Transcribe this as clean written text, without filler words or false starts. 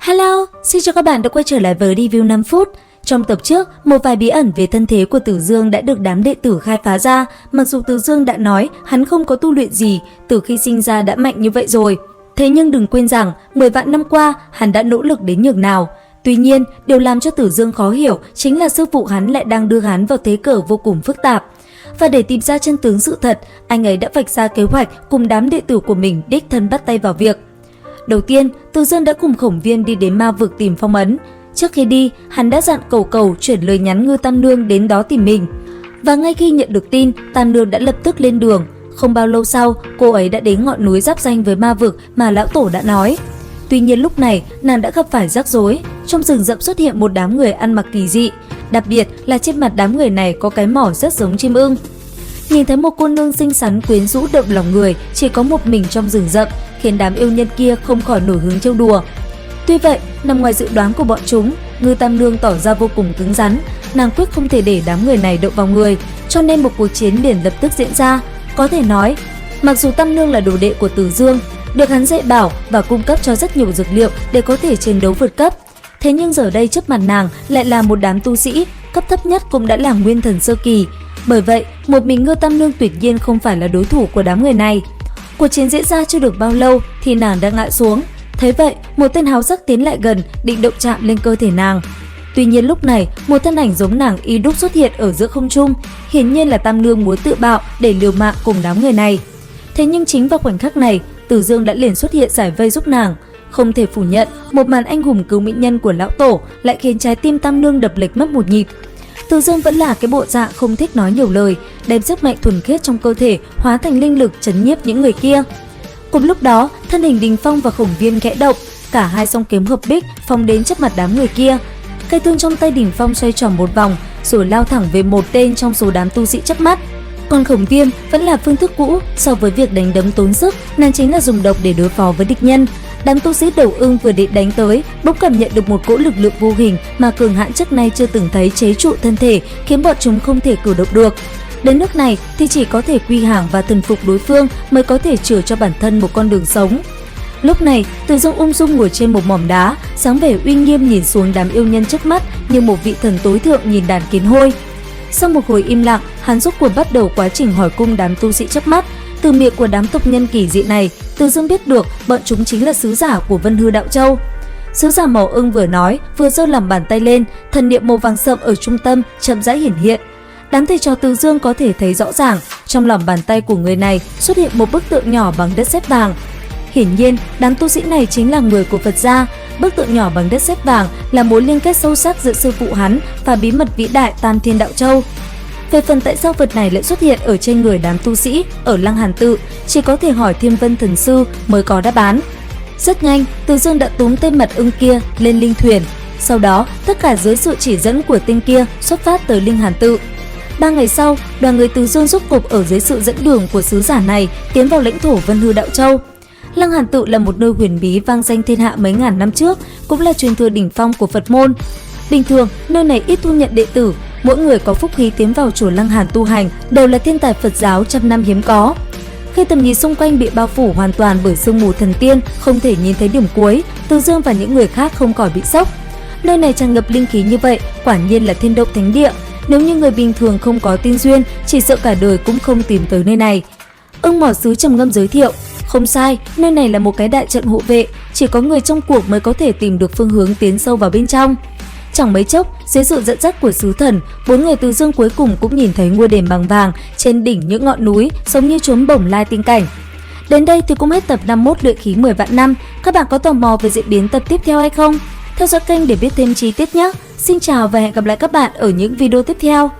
Hello, xin chào các bạn đã quay trở lại với review 5 phút. Trong tập trước, một vài bí ẩn về thân thế của Tử Dương đã được đám đệ tử khai phá ra, mặc dù Tử Dương đã nói hắn không có tu luyện gì, từ khi sinh ra đã mạnh như vậy rồi. Thế nhưng đừng quên rằng 10 vạn năm qua hắn đã nỗ lực đến nhường nào. Tuy nhiên, điều làm cho Tử Dương khó hiểu chính là sư phụ hắn lại đang đưa hắn vào thế cờ vô cùng phức tạp. Và để tìm ra chân tướng sự thật, anh ấy đã vạch ra kế hoạch cùng đám đệ tử của mình đích thân bắt tay vào việc. Đầu tiên, Tử Dương đã cùng Khổng Viên đi đến ma vực tìm phong ấn. Trước khi đi, hắn đã dặn Cầu chuyển lời nhắn Ngư Tam Nương đến đó tìm mình. Và ngay khi nhận được tin, Tam Nương đã lập tức lên đường. Không bao lâu sau, cô ấy đã đến ngọn núi giáp ranh với ma vực mà lão tổ đã nói. Tuy nhiên lúc này, nàng đã gặp phải rắc rối. Trong rừng rậm xuất hiện một đám người ăn mặc kỳ dị. Đặc biệt là trên mặt đám người này có cái mỏ rất giống chim ưng. Nhìn thấy một cô nương xinh xắn quyến rũ động lòng người chỉ có một mình trong rừng rậm, khiến đám yêu nhân kia không khỏi nổi hứng trêu đùa. Tuy vậy, nằm ngoài dự đoán của bọn chúng, Ngư Tam Nương tỏ ra vô cùng cứng rắn, nàng quyết không thể để đám người này động vào người, cho nên một cuộc chiến liền lập tức diễn ra. Có thể nói, mặc dù Tam Nương là đồ đệ của Tử Dương, được hắn dạy bảo và cung cấp cho rất nhiều dược liệu để có thể chiến đấu vượt cấp, thế nhưng giờ đây trước mặt nàng lại là một đám tu sĩ, cấp thấp nhất cũng đã là nguyên thần sơ kỳ. Bởi vậy, một mình Ngư Tam Nương tuyệt nhiên không phải là đối thủ của đám người này. Cuộc chiến diễn ra chưa được bao lâu thì nàng đã ngã xuống. Thế vậy, một tên háo sắc tiến lại gần, định động chạm lên cơ thể nàng. Tuy nhiên lúc này, một thân ảnh giống nàng y đúc xuất hiện ở giữa không trung, hiển nhiên là Tam Nương muốn tự bạo để liều mạng cùng đám người này. Thế nhưng chính vào khoảnh khắc này, Tử Dương đã liền xuất hiện giải vây giúp nàng. Không thể phủ nhận, một màn anh hùng cứu mỹ nhân của lão tổ lại khiến trái tim Tam Nương đập lệch mất một nhịp. Tử Dương vẫn là cái bộ dạng không thích nói nhiều lời, đem sức mạnh thuần khiết trong cơ thể hóa thành linh lực trấn nhiếp những người kia. Cùng lúc đó, thân hình Đình Phong và Khổng Viên khẽ động, cả hai song kiếm hợp bích phóng đến trước mặt đám người kia. Cây thương trong tay Đình Phong xoay tròn một vòng, rồi lao thẳng về một tên trong số đám tu sĩ trước mắt. Còn Khổng Viên vẫn là phương thức cũ, so với việc đánh đấm tốn sức, nàng chính là dùng độc để đối phó với địch nhân. Đám tu sĩ đầu ưng vừa định đánh tới, bỗng cảm nhận được một cỗ lực lượng vô hình mà cường hãn trước nay chưa từng thấy chế trụ thân thể, khiến bọn chúng không thể cử động được. Đến nước này thì chỉ có thể quy hàng và thần phục đối phương mới có thể chừa cho bản thân một con đường sống. Lúc này, Tử Dương ung dung ngồi trên một mỏm đá, sáng vẻ uy nghiêm nhìn xuống đám yêu nhân trước mắt như một vị thần tối thượng nhìn đàn kiến hôi. Sau một hồi im lặng, hắn rốt cuộc bắt đầu quá trình hỏi cung đám tu sĩ trước mắt. Từ miệng của đám tộc nhân kỳ dị này, Tử Dương biết được bọn chúng chính là sứ giả của Vân Hư Đạo Châu. Sứ giả màu ưng vừa nói, vừa giơ làm bàn tay lên, thần niệm màu vàng sậm ở trung tâm chậm rãi hiển hiện. Đám thầy trò Tử Dương có thể thấy rõ ràng, trong lòng bàn tay của người này xuất hiện một bức tượng nhỏ bằng đất sét vàng. Hiển nhiên, đám tu sĩ này chính là người của Phật gia. Bức tượng nhỏ bằng đất sét vàng là mối liên kết sâu sắc giữa sư phụ hắn và bí mật vĩ đại Tam Thiên Đạo Châu. Về phần tại sao vật này lại xuất hiện ở trên người đám tu sĩ ở Lăng Hàn Tự, chỉ có thể hỏi Thiên Vân Thần Sư mới có đáp án. Rất nhanh, Tử Dương đã túm tên mật ưng kia lên linh thuyền. Sau đó, tất cả dưới sự chỉ dẫn của tên kia xuất phát tới Linh Hàn Tự. 3 ngày sau, đoàn người Tử Dương rốt cục ở dưới sự dẫn đường của sứ giả này tiến vào lãnh thổ Vân Hư Đạo Châu. Lăng Hàn Tự là một nơi huyền bí vang danh thiên hạ mấy ngàn năm trước, cũng là truyền thừa đỉnh phong của Phật môn. Bình thường, nơi này ít thu nhận đệ tử, mỗi người có phúc khí tiến vào chùa Lăng Hàn tu hành đều là thiên tài Phật giáo trăm năm hiếm có. Khi tầm nhìn xung quanh bị bao phủ hoàn toàn bởi sương mù thần tiên, không thể nhìn thấy điểm cuối, Tử Dương và những người khác không khỏi bị sốc. Nơi này tràn ngập linh khí như vậy, quả nhiên là thiên động thánh địa. Nếu như người bình thường không có tiên duyên, chỉ sợ cả đời cũng không tìm tới nơi này. Ưng Mỏ Sứ trầm ngâm giới thiệu, không sai, nơi này là một cái đại trận hộ vệ, chỉ có người trong cuộc mới có thể tìm được phương hướng tiến sâu vào bên trong. Chẳng mấy chốc, dưới sự dẫn dắt của sứ thần, 4 người Tử Dương cuối cùng cũng nhìn thấy ngôi đền bằng vàng trên đỉnh những ngọn núi, giống như chốn bồng lai tiên cảnh. Đến đây thì cũng hết tập 51 luyện khí 10 vạn năm. Các bạn có tò mò về diễn biến tập tiếp theo hay không? Theo dõi kênh để biết thêm chi tiết nhé. Xin chào và hẹn gặp lại các bạn ở những video tiếp theo.